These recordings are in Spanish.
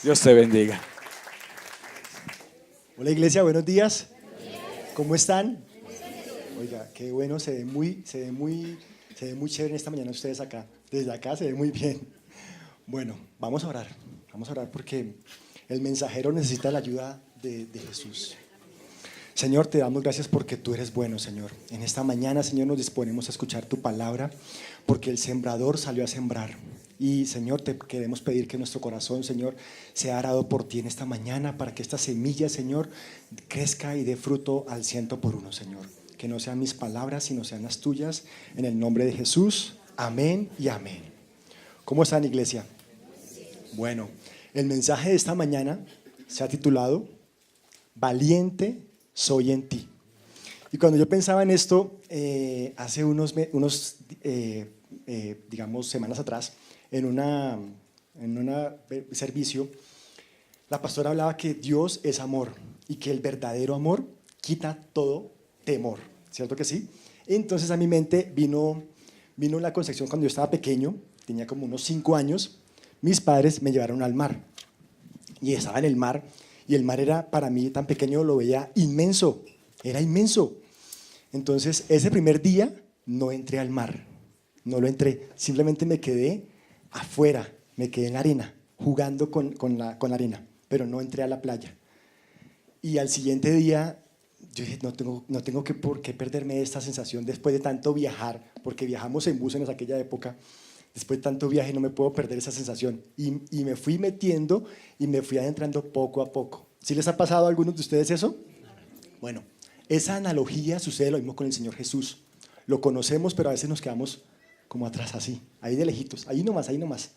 Dios te bendiga. Hola iglesia, buenos días. ¿Cómo están? Oiga, qué bueno, se ve muy chévere esta mañana ustedes acá. Desde acá se ve muy bien. Bueno, vamos a orar porque el mensajero necesita la ayuda de Jesús. Señor, te damos gracias porque tú eres bueno, Señor. En esta mañana, Señor, nos disponemos a escuchar tu palabra porque el sembrador salió a sembrar. Y, Señor, te queremos pedir que nuestro corazón, Señor, sea arado por ti en esta mañana para que esta semilla, Señor, crezca y dé fruto al 100 por 1, Señor. Que no sean mis palabras, sino sean las tuyas. En el nombre de Jesús, amén y amén. ¿Cómo están, iglesia? Bueno, el mensaje de esta mañana se ha titulado Valiente soy en ti. Y cuando yo pensaba en esto, hace digamos, semanas atrás, en un servicio, la pastora hablaba que Dios es amor y que el verdadero amor quita todo temor, ¿cierto que sí? Entonces a mi mente vino la concepción cuando yo estaba pequeño, tenía como unos 5 años, mis padres me llevaron al mar y estaba en el mar. Y el mar era, para mí tan pequeño, lo veía inmenso, era inmenso. Entonces, ese primer día no entré al mar, no lo entré, simplemente me quedé afuera, me quedé en la arena, jugando con la arena, pero no entré a la playa. Y al siguiente día, yo dije, no tengo por qué perderme esta sensación después de tanto viajar, porque viajamos en bus en aquella época. Después de tanto viaje no me puedo perder esa sensación. Y me fui metiendo y me fui adentrando poco a poco. ¿Sí les ha pasado a algunos de ustedes eso? Bueno, esa analogía sucede lo mismo con el Señor Jesús. Lo conocemos, pero a veces nos quedamos como atrás así, ahí de lejitos, ahí nomás, ahí nomás.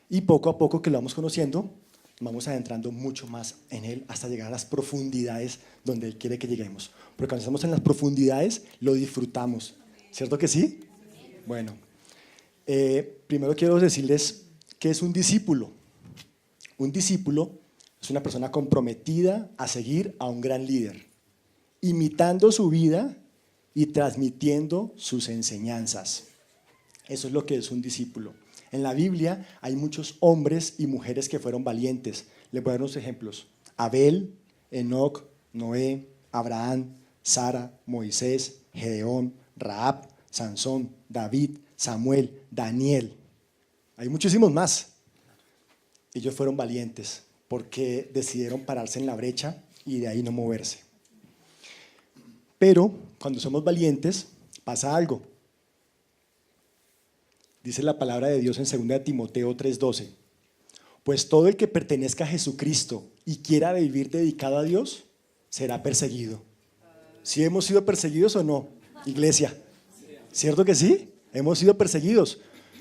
Y poco a poco que lo vamos conociendo, vamos adentrando mucho más en Él hasta llegar a las profundidades donde Él quiere que lleguemos. Porque cuando estamos en las profundidades, lo disfrutamos. ¿Cierto que sí? Bueno. Primero quiero decirles qué es un discípulo. Un discípulo es una persona comprometida a seguir a un gran líder, imitando su vida y transmitiendo sus enseñanzas. Eso es lo que es un discípulo. En la Biblia hay muchos hombres y mujeres que fueron valientes. Les voy a dar unos ejemplos. Abel, Enoc, Noé, Abraham, Sara, Moisés, Gedeón, Rahab, Sansón, David, Samuel, Daniel. Hay muchísimos más. Ellos fueron valientes porque decidieron pararse en la brecha y de ahí no moverse. Pero cuando somos valientes pasa algo. Dice la palabra de Dios en 2 Timoteo 3:12. Pues todo el que pertenezca a Jesucristo y quiera vivir dedicado a Dios será perseguido. ¿Sí hemos sido perseguidos o no, iglesia? ¿Cierto que sí? Hemos sido perseguidos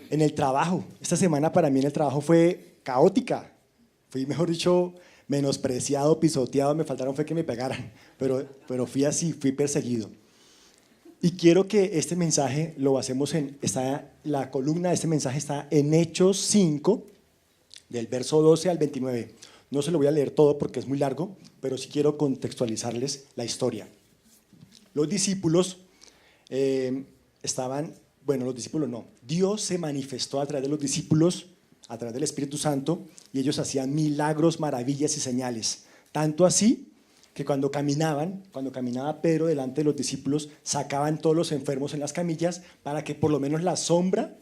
en el trabajo. Esta semana para mí en el trabajo fue caótica. Fui, mejor dicho, menospreciado, pisoteado. Me faltaron fue que me pegaran. Pero fui así, fui perseguido. Y quiero que este mensaje lo basemos la columna de este mensaje está en Hechos 5, del verso 12 al 29. No se lo voy a leer todo porque es muy largo, pero sí quiero contextualizarles la historia. Los discípulos los discípulos no. Dios se manifestó a través de los discípulos, a través del Espíritu Santo, y ellos hacían milagros, maravillas y señales. Tanto así que cuando caminaba Pedro delante de los discípulos, sacaban todos los enfermos en las camillas para que por lo menos la sombra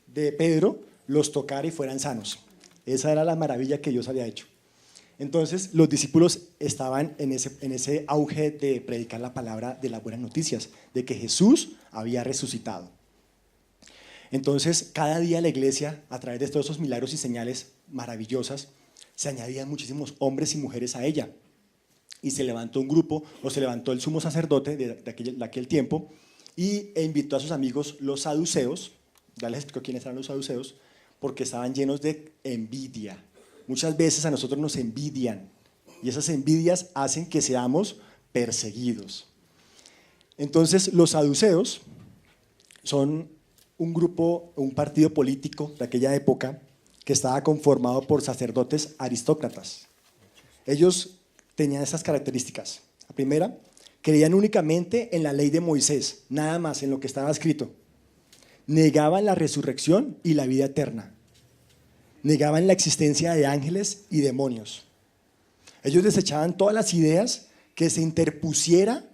de Pedro los tocara y fueran sanos. Esa era la maravilla que Dios había hecho. Entonces los discípulos estaban en ese auge de predicar la palabra de las buenas noticias, de que Jesús había resucitado. Entonces cada día la iglesia, a través de todos esos milagros y señales maravillosas, se añadían muchísimos hombres y mujeres a ella. Y se levantó un grupo, o se levantó el sumo sacerdote de aquel tiempo, e invitó a sus amigos los saduceos. Ya les explico quiénes eran los saduceos, porque estaban llenos de envidia. Muchas veces a nosotros nos envidian, y esas envidias hacen que seamos perseguidos. Entonces los saduceos son un partido político de aquella época que estaba conformado por sacerdotes aristócratas. Ellos tenían esas características. La primera, creían únicamente en la ley de Moisés, nada más en lo que estaba escrito. Negaban la resurrección y la vida eterna. negaban la existencia de ángeles y demonios. Ellos desechaban todas las ideas que se interpusiera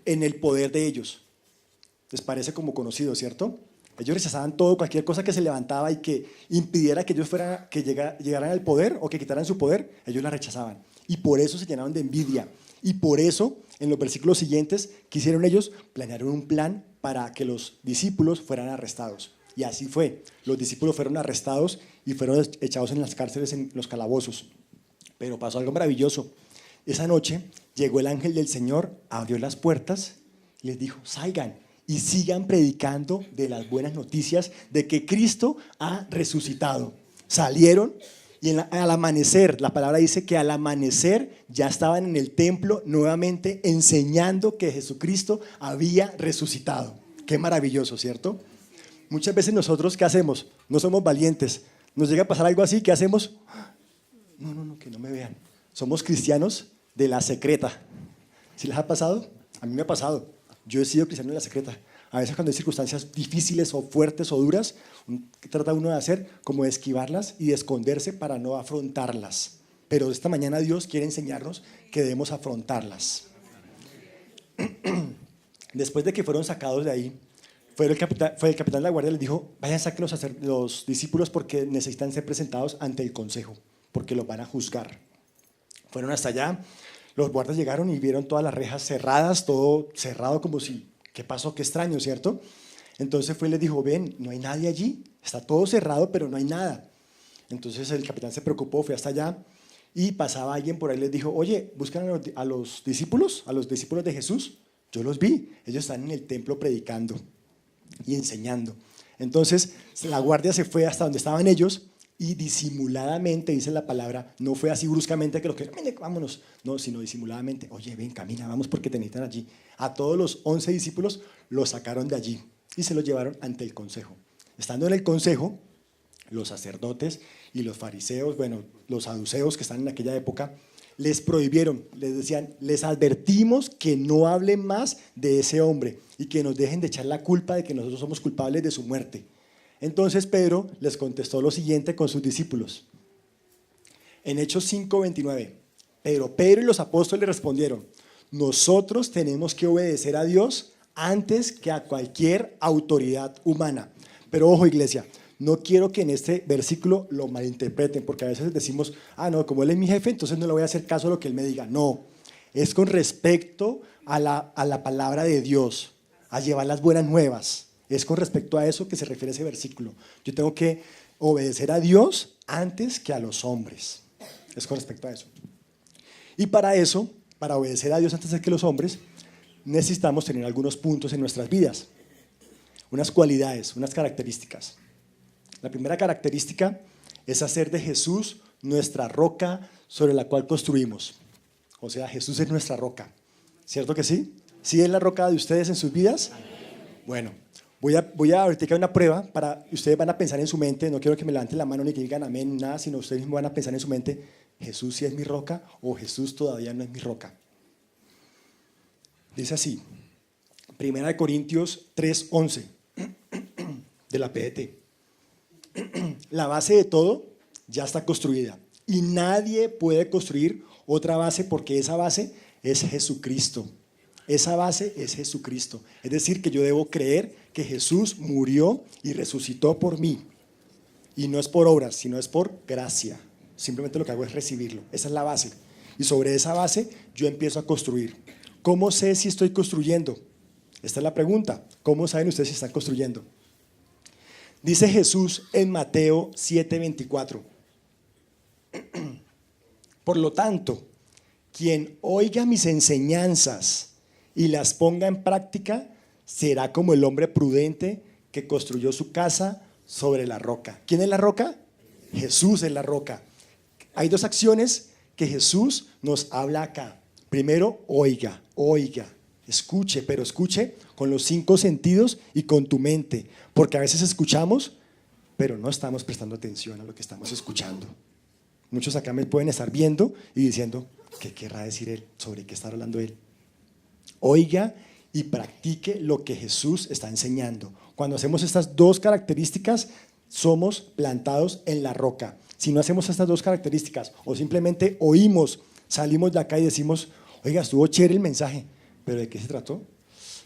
en el poder de ellos. Les parece como conocido, ¿cierto? Ellos rechazaban todo, cualquier cosa que se levantaba y que impidiera que ellos llegaran al poder o que quitaran su poder, ellos la rechazaban. Y por eso se llenaron de envidia. Y por eso, en los versículos siguientes, ¿qué hicieron ellos? Planearon un plan para que los discípulos fueran arrestados. Y así fue. Los discípulos fueron arrestados y fueron echados en las cárceles, en los calabozos. Pero pasó algo maravilloso. Esa noche llegó el ángel del Señor, abrió las puertas y les dijo: salgan y sigan predicando de las buenas noticias de que Cristo ha resucitado. Salieron y al amanecer, la palabra dice que al amanecer ya estaban en el templo nuevamente enseñando que Jesucristo había resucitado. Qué maravilloso, ¿cierto? Muchas veces nosotros, ¿qué hacemos? No somos valientes. Nos llega a pasar algo así, ¿qué hacemos? No, que no me vean. Somos cristianos de la secreta. ¿Sí les ha pasado? A mí me ha pasado. Yo he sido cristiano de la secreta. A veces cuando hay circunstancias difíciles o fuertes o duras, ¿qué trata uno de hacer? Como de esquivarlas y de esconderse para no afrontarlas. Pero esta mañana Dios quiere enseñarnos que debemos afrontarlas. Después de que fueron sacados de ahí, fue el capitán de la guardia, les dijo: vayan, saquen los discípulos porque necesitan ser presentados ante el consejo, porque los van a juzgar. Fueron hasta allá, los guardias llegaron y vieron todas las rejas cerradas, todo cerrado como si, ¿qué pasó? Qué extraño, ¿cierto? Entonces fue y les dijo: ven, no hay nadie allí, está todo cerrado, pero no hay nada. Entonces el capitán se preocupó, fue hasta allá y pasaba alguien por ahí y les dijo: oye, buscan a los discípulos de Jesús. Yo los vi, ellos están en el templo predicando y enseñando. Entonces la guardia se fue hasta donde estaban ellos y disimuladamente, dice la palabra, no fue así bruscamente que lo que, vámonos, no, sino disimuladamente: oye, ven, camina, vamos porque te necesitan allí. A todos los 11 discípulos los sacaron de allí y se los llevaron ante el consejo. Estando en el consejo, los sacerdotes y los fariseos, bueno, los saduceos que están en aquella época, les prohibieron, les decían: les advertimos que no hablen más de ese hombre y que nos dejen de echar la culpa de que nosotros somos culpables de su muerte. Entonces Pedro les contestó lo siguiente con sus discípulos. En Hechos 5:29, pero Pedro y los apóstoles respondieron: nosotros tenemos que obedecer a Dios antes que a cualquier autoridad humana. Pero ojo, iglesia, no quiero que en este versículo lo malinterpreten, porque a veces decimos: no, como él es mi jefe, entonces no le voy a hacer caso a lo que él me diga. No, es con respecto a la palabra de Dios, a llevar las buenas nuevas. Es con respecto a eso que se refiere ese versículo. Yo tengo que obedecer a Dios antes que a los hombres. Es con respecto a eso. Y para eso, para obedecer a Dios antes que a los hombres, necesitamos tener algunos puntos en nuestras vidas. Unas cualidades, unas características. La primera característica es hacer de Jesús nuestra roca sobre la cual construimos. O sea, Jesús es nuestra roca. ¿Cierto que sí? ¿Sí es la roca de ustedes en sus vidas? Bueno, voy a ahorita una prueba para ustedes van a pensar en su mente. No quiero que me levanten la mano ni que digan amén, nada, sino ustedes mismos van a pensar en su mente: ¿Jesús sí es mi roca o Jesús todavía no es mi roca? Dice así, 1 Corintios 3:11 de la PDT. La base de todo ya está construida y nadie puede construir otra base porque esa base es Jesucristo. Esa base es Jesucristo. Es decir, que yo debo creer que Jesús murió y resucitó por mí. Y no es por obras, sino es por gracia. Simplemente lo que hago es recibirlo. Esa es la base. Y sobre esa base yo empiezo a construir. ¿Cómo sé si estoy construyendo? Esta es la pregunta. ¿Cómo saben ustedes si están construyendo? Dice Jesús en Mateo 7:24. Por lo tanto, quien oiga mis enseñanzas y las ponga en práctica, será como el hombre prudente que construyó su casa sobre la roca. ¿Quién es la roca? Jesús es la roca. Hay dos acciones que Jesús nos habla acá. Primero, oiga, escuche, pero escuche con los 5 sentidos y con tu mente, porque a veces escuchamos, pero no estamos prestando atención a lo que estamos escuchando. Muchos acá me pueden estar viendo y diciendo: ¿qué querrá decir él? ¿Sobre qué está hablando él? Oiga y practique lo que Jesús está enseñando. Cuando hacemos estas dos características, somos plantados en la roca. Si no hacemos estas dos características o simplemente oímos, salimos de acá y decimos, oiga, estuvo chévere el mensaje, pero ¿de qué se trató?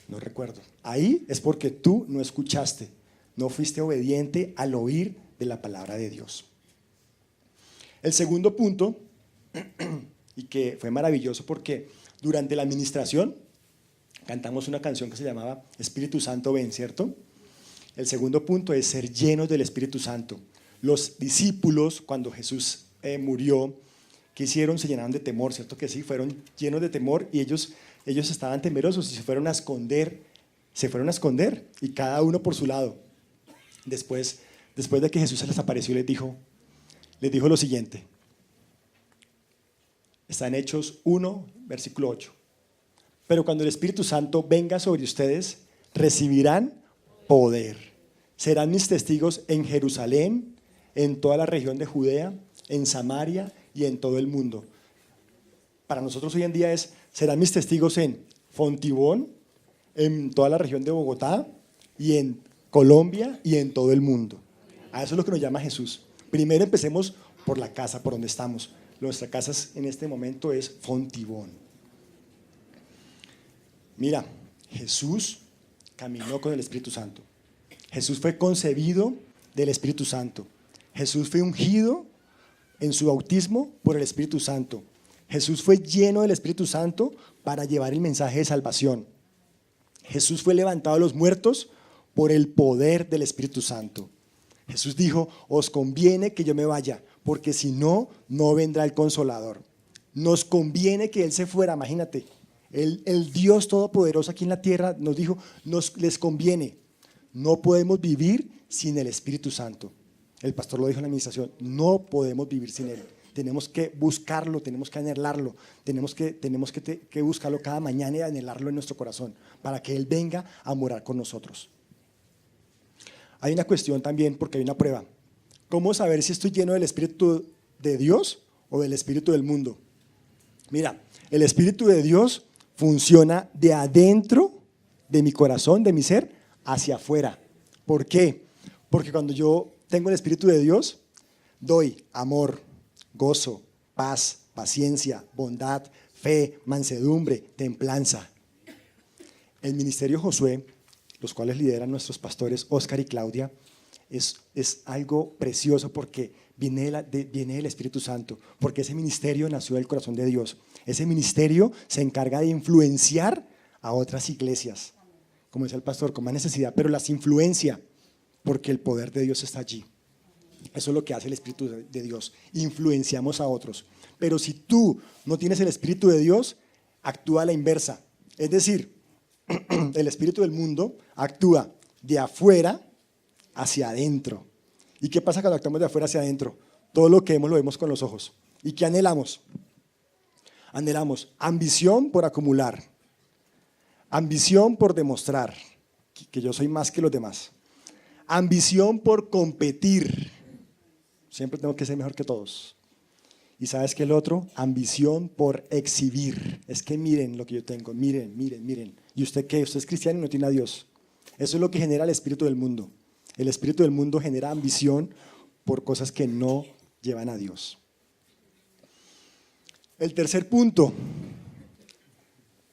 No recuerdo. Ahí es porque tú no escuchaste, no fuiste obediente al oír de la palabra de Dios. El segundo punto, y que fue maravilloso porque durante la administración cantamos una canción que se llamaba Espíritu Santo ven, ¿cierto? El segundo punto es ser llenos del Espíritu Santo. Los discípulos, cuando Jesús murió, ¿qué hicieron? Se llenaron de temor, ¿cierto que sí? Fueron llenos de temor y ellos estaban temerosos y se fueron a esconder y cada uno por su lado. Después de que Jesús se les apareció y les dijo lo siguiente. Está en Hechos 1, versículo 8. Pero cuando el Espíritu Santo venga sobre ustedes, recibirán poder. Serán mis testigos en Jerusalén, en toda la región de Judea, en Samaria y en todo el mundo. Para nosotros hoy en día serán mis testigos en Fontibón, en toda la región de Bogotá y en Colombia y en todo el mundo. A eso es lo que nos llama Jesús. Primero empecemos por la casa, por donde estamos. Nuestra casa en este momento es Fontibón. Mira, Jesús caminó con el Espíritu Santo. Jesús fue concebido del Espíritu Santo. Jesús fue ungido en su bautismo por el Espíritu Santo. Jesús fue lleno del Espíritu Santo para llevar el mensaje de salvación. Jesús fue levantado de los muertos por el poder del Espíritu Santo. Jesús dijo, os conviene que yo me vaya, porque si no, no vendrá el Consolador. Nos conviene que Él se fuera, imagínate. El Dios Todopoderoso aquí en la tierra nos dijo, les conviene. No podemos vivir sin el Espíritu Santo. El pastor lo dijo en la administración, no podemos vivir sin Él. Tenemos que buscarlo, tenemos que anhelarlo, tenemos que buscarlo cada mañana y anhelarlo en nuestro corazón para que Él venga a morar con nosotros. Hay una cuestión también porque hay una prueba. ¿Cómo saber si estoy lleno del Espíritu de Dios o del Espíritu del mundo? Mira, el Espíritu de Dios funciona de adentro de mi corazón, de mi ser, hacia afuera. ¿Por qué? Porque cuando yo tengo el Espíritu de Dios, doy amor, gozo, paz, paciencia, bondad, fe, mansedumbre, templanza. El ministerio Josué, los cuales lideran nuestros pastores Oscar y Claudia, es algo precioso porque viene del Espíritu Santo, porque ese ministerio nació del corazón de Dios. Ese ministerio se encarga de influenciar a otras iglesias, como decía el pastor, con más necesidad, pero las influencia porque el poder de Dios está allí. Eso es lo que hace el Espíritu de Dios, influenciamos a otros. Pero si tú no tienes el Espíritu de Dios, actúa a la inversa. Es decir, el espíritu del mundo actúa de afuera hacia adentro. ¿Y qué pasa cuando actuamos de afuera hacia adentro? Todo lo que vemos lo vemos con los ojos. ¿Y qué anhelamos? Anhelamos ambición por acumular, ambición por demostrar que yo soy más que los demás, ambición por competir, siempre tengo que ser mejor que todos. ¿Y sabes qué es el otro? Ambición por exhibir. Es que miren lo que yo tengo, miren. ¿Y usted qué? Usted es cristiano y no tiene a Dios. Eso es lo que genera el espíritu del mundo. El espíritu del mundo genera ambición por cosas que no llevan a Dios. El tercer punto.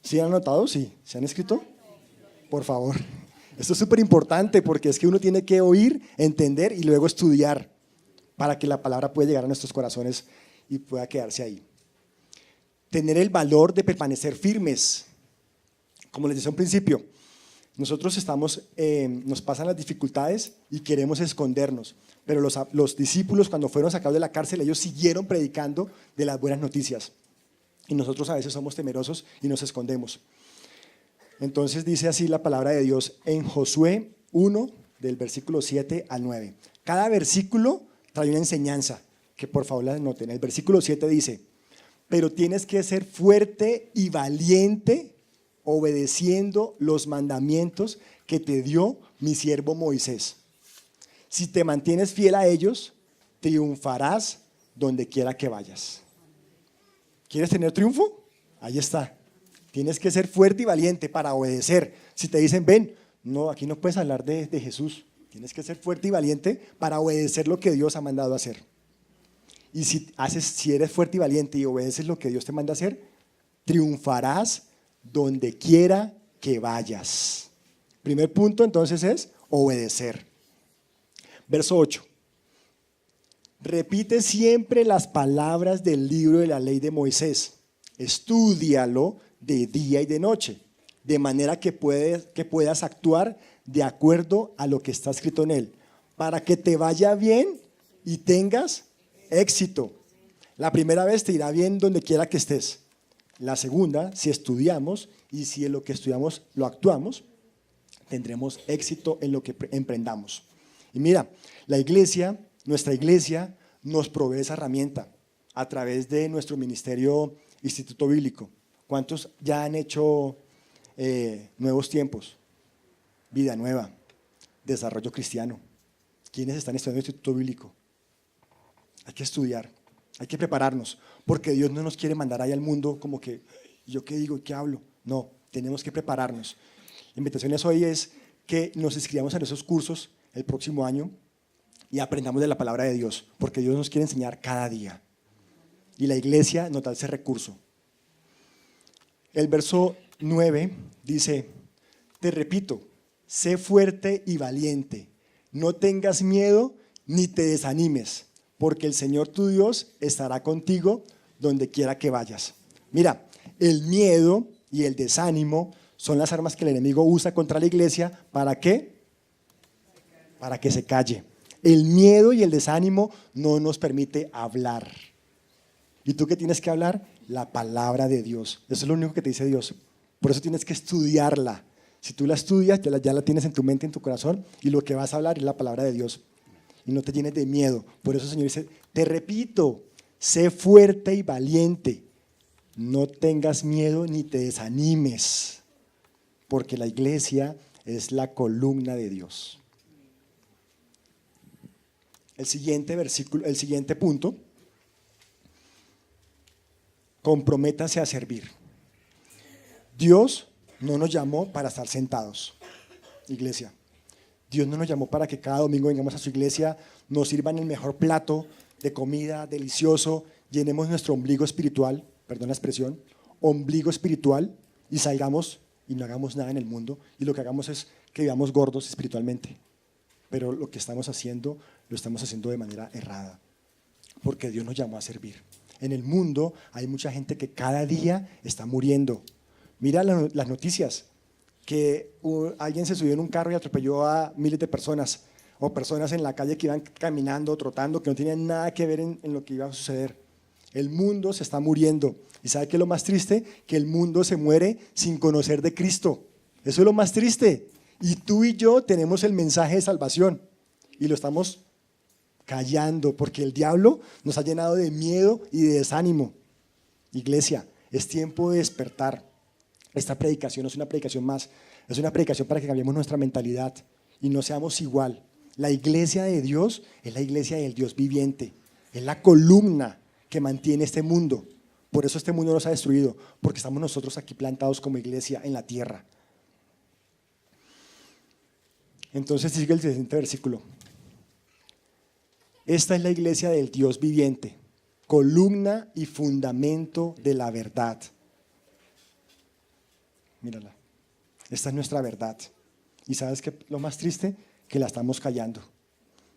¿Sí han anotado? Sí. ¿Se han escrito? Por favor. Esto es súper importante porque es que uno tiene que oír, entender y luego estudiar para que la palabra pueda llegar a nuestros corazones y pueda quedarse ahí. Tener el valor de permanecer firmes. Como les decía al principio, nosotros nos pasan las dificultades y queremos escondernos, pero los discípulos cuando fueron sacados de la cárcel, ellos siguieron predicando de las buenas noticias. Y nosotros a veces somos temerosos y nos escondemos. Entonces dice así la palabra de Dios en Josué 1, del versículo 7 al 9. Cada versículo trae una enseñanza, que por favor la anoten. El versículo 7 dice, pero tienes que ser fuerte y valiente, obedeciendo los mandamientos que te dio mi siervo Moisés. Si te mantienes fiel a ellos, triunfarás donde quiera que vayas. ¿Quieres tener triunfo? Ahí está. Tienes que ser fuerte y valiente para obedecer. Si te dicen, ven, no, aquí no puedes hablar de Jesús. Tienes que ser fuerte y valiente para obedecer lo que Dios ha mandado a hacer. Y si eres fuerte y valiente y obedeces lo que Dios te manda a hacer, triunfarás donde quiera que vayas. Primer punto entonces es obedecer. Verso 8. Repite siempre las palabras del libro de la ley de Moisés. Estúdialo de día y de noche, de manera que puedas actuar de acuerdo a lo que está escrito en él, para que te vaya bien y tengas éxito. La primera vez te irá bien donde quiera que estés. La segunda, si estudiamos y si en lo que estudiamos lo actuamos, tendremos éxito en lo que emprendamos. Y mira, nuestra iglesia nos provee esa herramienta a través de nuestro ministerio Instituto Bíblico. ¿Cuántos ya han hecho Nuevos Tiempos, Vida Nueva, Desarrollo Cristiano? ¿Quiénes están estudiando Instituto Bíblico? Hay que estudiar, hay que prepararnos, porque Dios no nos quiere mandar ahí al mundo como que, ¿yo qué digo y qué hablo? No, tenemos que prepararnos. La invitación hoy es que nos inscribamos en esos cursos el próximo año y aprendamos de la palabra de Dios, porque Dios nos quiere enseñar cada día. Y la iglesia nos da ese recurso. El verso 9 dice, te repito, sé fuerte y valiente, no tengas miedo ni te desanimes, porque el Señor tu Dios estará contigo donde quiera que vayas. Mira, el miedo y el desánimo son las armas que el enemigo usa contra la iglesia. ¿Para qué? Para que se calle. El miedo y el desánimo no nos permite hablar. ¿Y tú qué tienes que hablar? La palabra de Dios. Eso es lo único que te dice Dios. Por eso tienes que estudiarla. Si tú la estudias, ya la tienes en tu mente, en tu corazón, y lo que vas a hablar es la palabra de Dios. Y no te llenes de miedo. Por eso el Señor dice, te repito, sé fuerte y valiente. No tengas miedo ni te desanimes, porque la iglesia es la columna de Dios. El siguiente punto, comprométase a servir. Dios no nos llamó para estar sentados, iglesia. Dios no nos llamó para que cada domingo vengamos a su iglesia, nos sirvan el mejor plato de comida delicioso, llenemos nuestro ombligo espiritual, perdón la expresión, ombligo espiritual, y salgamos y no hagamos nada en el mundo, y lo que hagamos es que vivamos gordos espiritualmente. Pero lo que estamos haciendo, lo estamos haciendo de manera errada, porque Dios nos llamó a servir. En el mundo hay mucha gente que cada día está muriendo. Mira las noticias, que alguien se subió en un carro y atropelló a miles de personas, o personas en la calle que iban caminando, trotando, que no tenían nada que ver en lo que iba a suceder. El mundo se está muriendo. ¿Y sabe qué es lo más triste? Que el mundo se muere sin conocer de Cristo. Eso es lo más triste. Y tú y yo tenemos el mensaje de salvación y lo estamos callando porque el diablo nos ha llenado de miedo y de desánimo. Iglesia, es tiempo de despertar. Esta predicación no es una predicación más, es una predicación para que cambiemos nuestra mentalidad y no seamos igual. La iglesia de Dios es la iglesia del Dios viviente, es la columna que mantiene este mundo. Por eso este mundo nos ha destruido, porque estamos nosotros aquí plantados como iglesia en la tierra. Entonces sigue el siguiente versículo. Esta es la iglesia del Dios viviente, columna y fundamento de la verdad. Mírala, esta es nuestra verdad. ¿Y sabes qué? Lo más triste, que la estamos callando.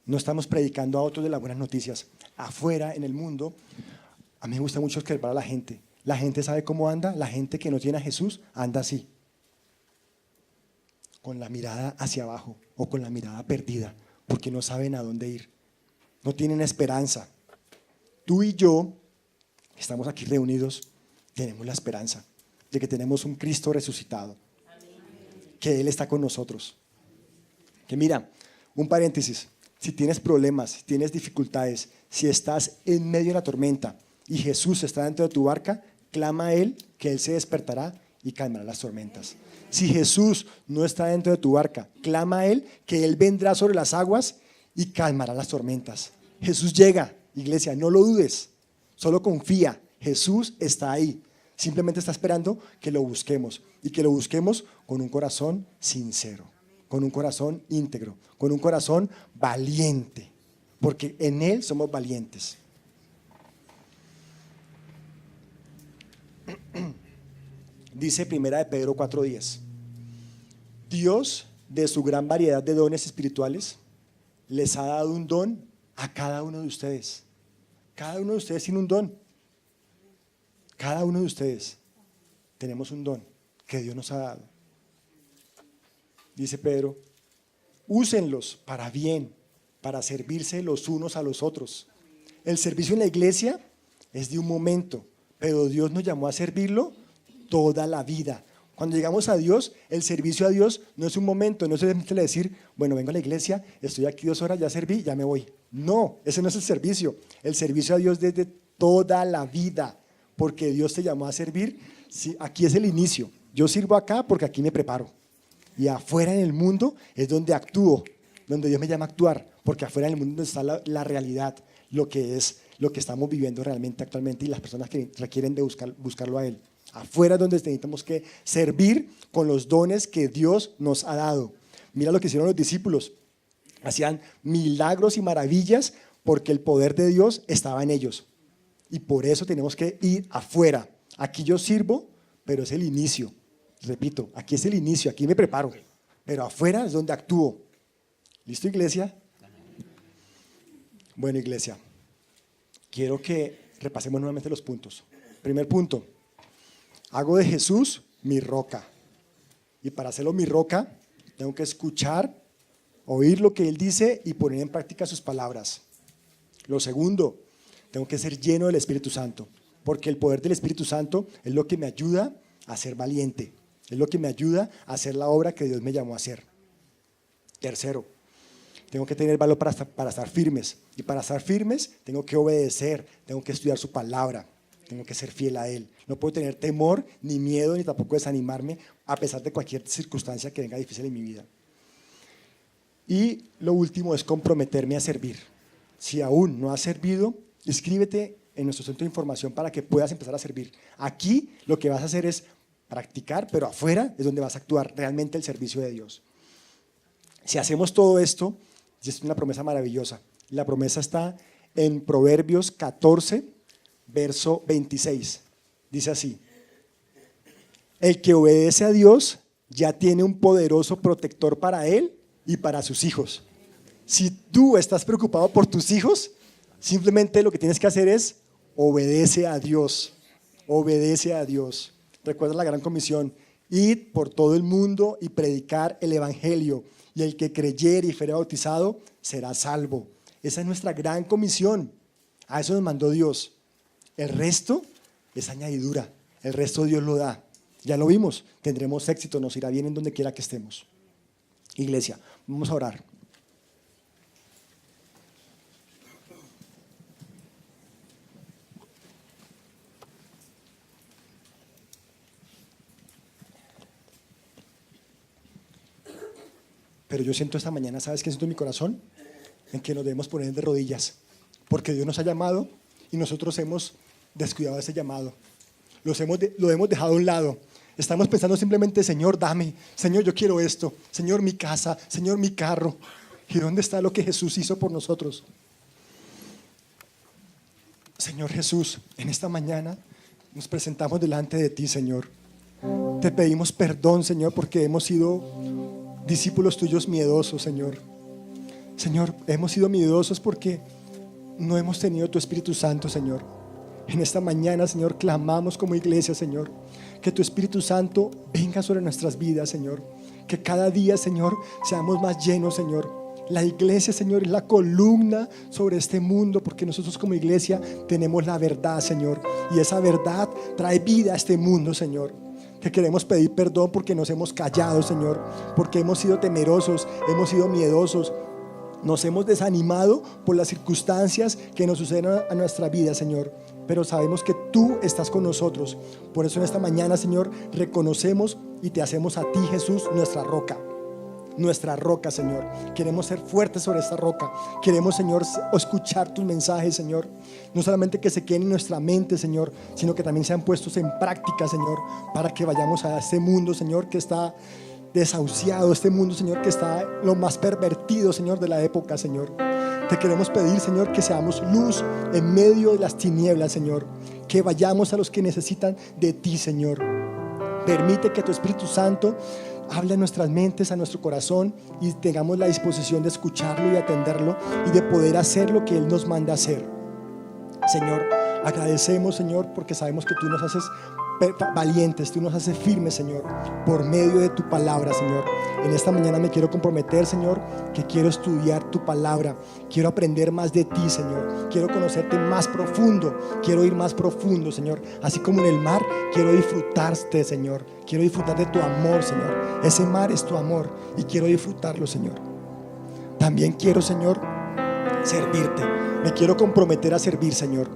No estamos predicando a otros de las buenas noticias. Afuera, en el mundo, a mí me gusta mucho observar a la gente. La gente sabe cómo anda, la gente que no tiene a Jesús anda así, con la mirada hacia abajo o con la mirada perdida, porque no saben a dónde ir, no tienen esperanza. Tú y yo, estamos aquí reunidos, tenemos la esperanza de que tenemos un Cristo resucitado, que Él está con nosotros. Que mira, un paréntesis, si tienes problemas, si tienes dificultades, si estás en medio de la tormenta y Jesús está dentro de tu barca, clama a Él, que Él se despertará y calmará las tormentas. Si Jesús no está dentro de tu barca, clama a Él, que Él vendrá sobre las aguas y calmará las tormentas. Jesús llega, iglesia, no lo dudes, solo confía, Jesús está ahí. Simplemente está esperando que lo busquemos y que lo busquemos con un corazón sincero. con un corazón íntegro, con un corazón valiente, porque en Él somos valientes. Dice Primera de Pedro 4:10, Dios, de su gran variedad de dones espirituales, les ha dado un don a cada uno de ustedes. Cada uno de ustedes tiene un don. Cada uno de ustedes tenemos un don que Dios nos ha dado. Dice Pedro, úsenlos para bien, para servirse los unos a los otros. El servicio en la iglesia es de un momento, pero Dios nos llamó a servirlo toda la vida. Cuando llegamos a Dios, el servicio a Dios no es un momento, no es simplemente decir, bueno, vengo a la iglesia, estoy aquí 2 horas, ya serví, ya me voy. No, ese no es el servicio. El servicio a Dios desde toda la vida, porque Dios te llamó a servir. Sí, aquí es el inicio. Yo sirvo acá porque aquí me preparo. Y afuera en el mundo es donde actúo, donde Dios me llama a actuar, porque afuera en el mundo está la realidad, lo que estamos viviendo realmente actualmente y las personas que requieren de buscarlo a Él. Afuera es donde necesitamos que servir con los dones que Dios nos ha dado. Mira lo que hicieron los discípulos. Hacían milagros y maravillas porque el poder de Dios estaba en ellos. Y por eso tenemos que ir afuera. Aquí yo sirvo, pero es el inicio. Repito, aquí es el inicio, aquí me preparo. Pero afuera es donde actúo. ¿Listo, iglesia? Bueno, iglesia, quiero que repasemos nuevamente los puntos. Primer punto. Hago de Jesús mi roca. Y para hacerlo mi roca, tengo que escuchar, oír lo que Él dice y poner en práctica sus palabras. Lo segundo, tengo que ser lleno del Espíritu Santo, porque el poder del Espíritu Santo es lo que me ayuda a ser valiente, es lo que me ayuda a hacer la obra que Dios me llamó a hacer. Tercero, tengo que tener valor para estar firmes. Y para estar firmes, tengo que obedecer, tengo que estudiar su palabra. Tengo que ser fiel a Él. No puedo tener temor, ni miedo, ni tampoco desanimarme a pesar de cualquier circunstancia que venga difícil en mi vida. Y lo último es comprometerme a servir. Si aún no has servido, inscríbete en nuestro centro de información para que puedas empezar a servir. Aquí lo que vas a hacer es practicar, pero afuera es donde vas a actuar realmente el servicio de Dios. Si hacemos todo esto, es una promesa maravillosa. La promesa está en Proverbios 14, verso 26, dice así: el que obedece a Dios ya tiene un poderoso protector para él y para sus hijos. Si tú estás preocupado por tus hijos, simplemente lo que tienes que hacer es obedece a Dios, obedece a Dios. Recuerda la gran comisión: id por todo el mundo y predicar el evangelio, y el que creyere y fuere bautizado será salvo. Esa es nuestra gran comisión, a eso nos mandó Dios. El resto es añadidura, el resto Dios lo da. Ya lo vimos, tendremos éxito, nos irá bien en donde quiera que estemos. Iglesia, vamos a orar. Pero yo siento esta mañana, ¿sabes qué siento en mi corazón? En que nos debemos poner de rodillas, porque Dios nos ha llamado y nosotros hemos descuidado ese llamado. Lo hemos dejado a un lado. Estamos pensando simplemente, Señor, dame. Señor, yo quiero esto. Señor, mi casa. Señor, mi carro. ¿Y dónde está lo que Jesús hizo por nosotros? Señor Jesús, en esta mañana nos presentamos delante de ti, Señor. Te pedimos perdón, Señor, porque hemos sido discípulos tuyos miedosos, Señor. Señor, hemos sido miedosos porque no hemos tenido tu Espíritu Santo, Señor. En esta mañana, Señor, clamamos como iglesia, Señor, que tu Espíritu Santo venga sobre nuestras vidas, Señor. Que cada día, Señor, seamos más llenos, Señor. La iglesia, Señor, es la columna sobre este mundo, porque nosotros como iglesia tenemos la verdad, Señor. Y esa verdad trae vida a este mundo, Señor. Te queremos pedir perdón porque nos hemos callado, Señor, porque hemos sido temerosos, hemos sido miedosos. Nos hemos desanimado por las circunstancias que nos suceden a nuestra vida, Señor. Pero sabemos que tú estás con nosotros. Por eso en esta mañana, Señor, reconocemos y te hacemos a ti, Jesús, nuestra roca. Nuestra roca, Señor. Queremos ser fuertes sobre esta roca. Queremos, Señor, escuchar tus mensajes, Señor. No solamente que se queden en nuestra mente, Señor, sino que también sean puestos en práctica, Señor, para que vayamos a este mundo, Señor, que está desahuciado, este mundo, Señor, que está lo más pervertido, Señor, de la época, Señor. Te queremos pedir, Señor, que seamos luz en medio de las tinieblas, Señor. Que vayamos a los que necesitan de ti, Señor. Permite que tu Espíritu Santo hable a nuestras mentes, a nuestro corazón, y tengamos la disposición de escucharlo y atenderlo y de poder hacer lo que Él nos manda hacer. Señor, agradecemos, Señor, porque sabemos que tú nos haces valientes, tú nos haces firmes, Señor, por medio de tu palabra, Señor. En esta mañana me quiero comprometer, Señor, que quiero estudiar tu palabra, quiero aprender más de ti, Señor, quiero conocerte más profundo, quiero ir más profundo, Señor. Así como en el mar, quiero disfrutarte, Señor, quiero disfrutar de tu amor, Señor. Ese mar es tu amor y quiero disfrutarlo, Señor. También quiero, Señor, servirte. Me quiero comprometer a servir, Señor.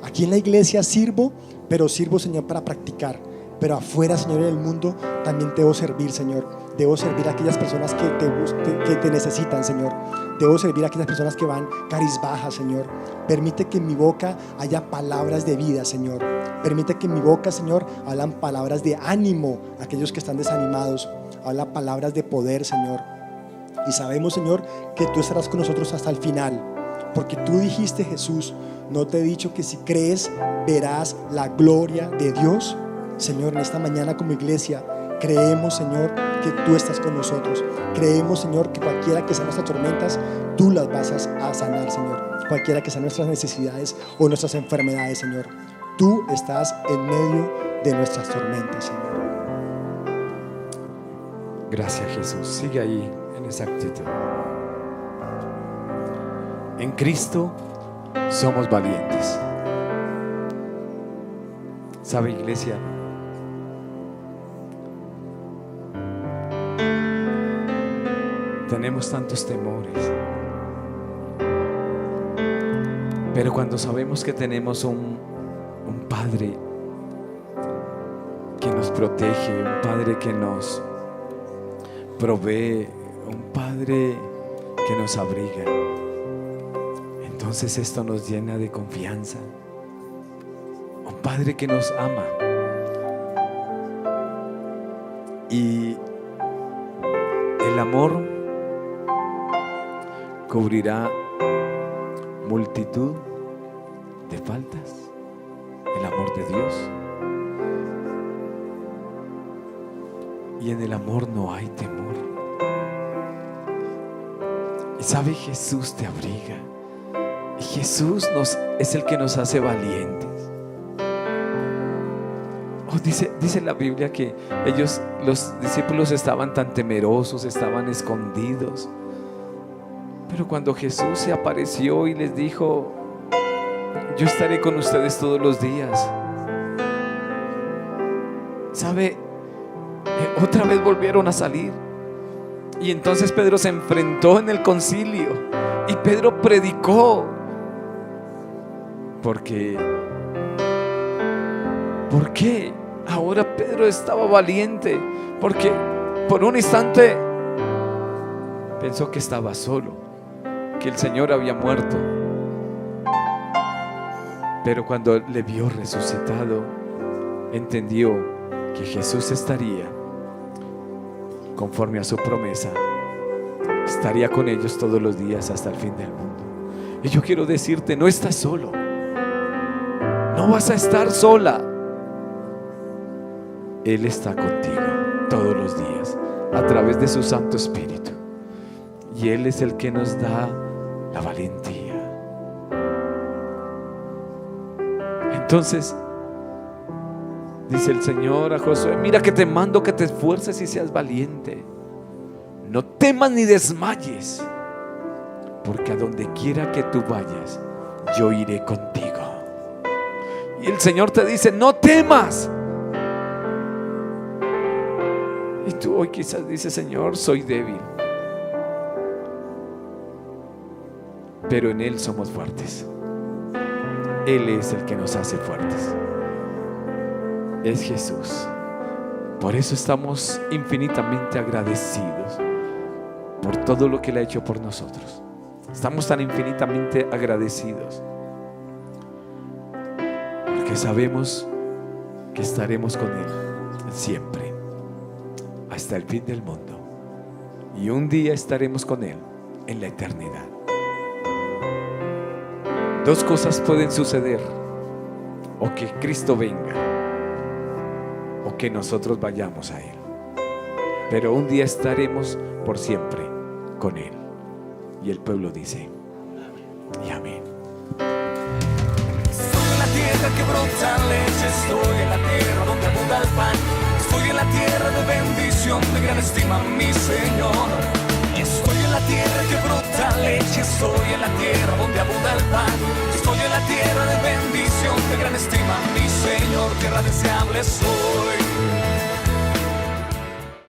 Aquí en la iglesia sirvo, pero sirvo, Señor, para practicar. Pero afuera, Señor, en el mundo también debo servir, Señor. Debo servir a aquellas personas que te necesitan, Señor. Debo servir a aquellas personas que van cabizbajas, Señor. Permite que en mi boca haya palabras de vida, Señor. Permite que en mi boca, Señor, hablan palabras de ánimo a aquellos que están desanimados. Habla palabras de poder, Señor. Y sabemos, Señor, que tú estarás con nosotros hasta el final. Porque tú dijiste, Jesús, ¿no te he dicho que si crees verás la gloria de Dios? Señor, en esta mañana como iglesia creemos, Señor, que tú estás con nosotros. Creemos, Señor, que cualquiera que sean nuestras tormentas, tú las vas a sanar, Señor. Cualquiera que sean nuestras necesidades o nuestras enfermedades, Señor, tú estás en medio de nuestras tormentas, Señor. Gracias, Jesús. Sigue ahí en esa actitud. En Cristo somos valientes. ¿Sabe, iglesia? Tenemos tantos temores, pero cuando sabemos que tenemos un Padre que nos protege, un Padre que nos provee, un Padre que nos abriga, entonces esto nos llena de confianza. Un Padre que nos ama. Y el amor cubrirá multitud de faltas. El amor de Dios. Y en el amor no hay temor. Y sabe, Jesús te abriga. Y Jesús es el que nos hace valientes. Dice la Biblia que los discípulos estaban tan temerosos, estaban escondidos. Pero cuando Jesús se apareció y les dijo: yo estaré con ustedes todos los días, ¿sabe? Otra vez volvieron a salir. Y entonces Pedro se enfrentó en el concilio y Pedro predicó. ¿Por qué? Ahora Pedro estaba valiente, porque por un instante pensó que estaba solo, que el Señor había muerto. Pero cuando le vio resucitado, entendió que Jesús estaría, conforme a su promesa, estaría con ellos todos los días hasta el fin del mundo. Y yo quiero decirte, no estás solo, no vas a estar sola. Él está contigo todos los días a través de su Santo Espíritu, y Él es el que nos da la valentía. Entonces dice el Señor a Josué: mira que te mando que te esfuerces y seas valiente. No temas ni desmayes, porque a donde quiera que tú vayas, yo iré contigo. Y el Señor te dice: no temas. Y tú hoy quizás dices: Señor, soy débil. Pero en Él somos fuertes. Él es el que nos hace fuertes. Es Jesús. Por eso estamos infinitamente agradecidos por todo lo que Él ha hecho por nosotros. Estamos tan infinitamente agradecidos porque sabemos que estaremos con Él siempre, hasta el fin del mundo. y un día estaremos con Él en la eternidad. Dos cosas pueden suceder: o que Cristo venga, o que nosotros vayamos a Él. Pero un día estaremos por siempre con Él. Y el pueblo dice: y amén. Estoy en la tierra que brota leche, estoy en la tierra donde abunda el pan. Estoy en la tierra de bendición, de gran estima mi Señor. Estoy en la tierra que brota leche, estoy en la tierra donde abunda el pan. Estoy en la tierra de bendición, de gran estima mi Señor, tierra deseable soy.